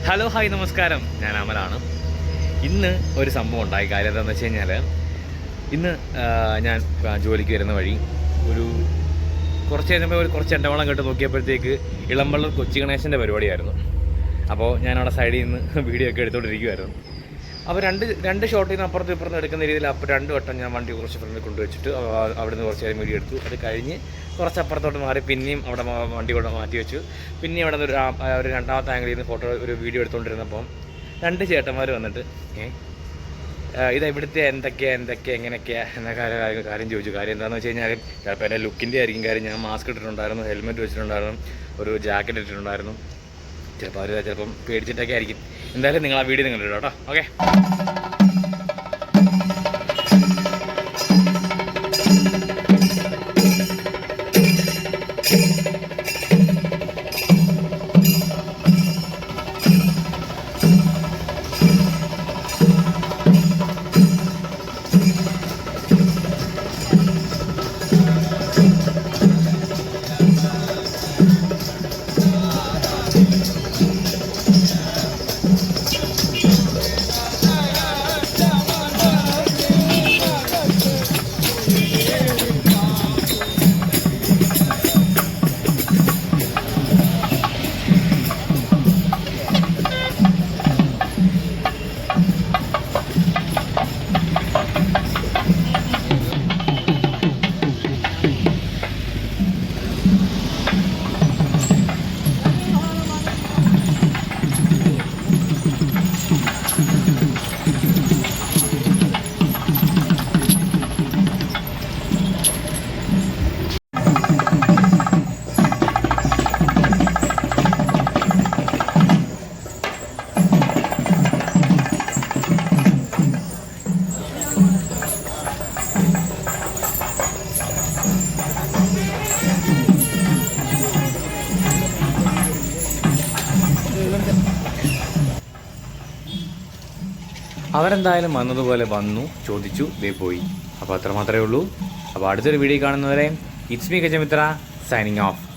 Hello hi നമസ്കാരം, ഞാൻ അമലാണ്. ഇന്ന് ഒരു സംഭവം ഉണ്ടായി. കാര്യം എന്താണെന്ന് വെച്ച് കഴിഞ്ഞാൽ ഇന്ന് ഞാൻ ജോലിക്ക് വരുന്ന വഴി കുറച്ച് എണ്ണവളം കേട്ട് നോക്കിയപ്പോഴത്തേക്ക് ഇളമ്പള്ളൂർ കൊച്ചി ഗണേശൻ്റെ പരിപാടിയായിരുന്നു. അപ്പോൾ ഞാനവിടെ സൈഡിൽ നിന്ന് വീഡിയോ ഒക്കെ എടുത്തുകൊണ്ടിരിക്കുമായിരുന്നു. അപ്പോൾ രണ്ട് ഷോട്ടിൽ നിന്ന് അപ്പുറത്തും ഇപ്പുറത്തും എടുക്കുന്ന രീതിയിൽ അപ്പോൾ 2 വട്ടം ഞാൻ വണ്ടി കുറച്ച് ഫ്രണ്ടിൽ കൊണ്ടുവച്ചിട്ട് അവിടെ നിന്ന് കുറച്ച് നേരം വീഡിയോ എടുത്തു. അത് കഴിഞ്ഞ് കുറച്ച് അപ്പുറത്തോട്ട് മാറി പിന്നെയും അവിടെ വണ്ടി കൊണ്ട് മാറ്റി വെച്ചു. പിന്നെയും അവിടെ നിന്ന് ഒരു രണ്ടാമത്തെ ആംഗിളിൽ നിന്ന് ഒരു വീഡിയോ എടുത്തുകൊണ്ടിരുന്നപ്പം 2 ചേട്ടന്മാർ വന്നിട്ട് ഇത് ഇവിടുത്തെ എങ്ങനെയൊക്കെയാണ് എന്ന കാര്യം ചോദിച്ചു. കാര്യം എന്താണെന്ന് വെച്ച് കഴിഞ്ഞാൽ ചിലപ്പോൾ എൻ്റെ ലുക്കിൻ്റെ ആയിരിക്കും. കാര്യം ഞാൻ മാസ്ക് ഇട്ടിട്ടുണ്ടായിരുന്നു, ഹെൽമെറ്റ് വെച്ചിട്ടുണ്ടായിരുന്നു, ഒരു ജാക്കറ്റ് ഇട്ടിട്ടുണ്ടായിരുന്നു. ചിലപ്പോൾ അവർ ചിലപ്പം പേടിച്ചിട്ടൊക്കെ ആയിരിക്കും. എന്തായാലും നിങ്ങൾ ആ വീഡിയോ നിങ്ങൾ ഇട്ടോ. ഓക്കെ, അവരെന്തായാലും വന്നതുപോലെ വന്നു, ചോദിച്ചു, ദേ പോയി. അപ്പോൾ അത്ര മാത്രമേ ഉള്ളൂ. അപ്പോൾ അടുത്തൊരു വീഡിയോ കാണുന്നവരെ it's me Gajamitra signing off.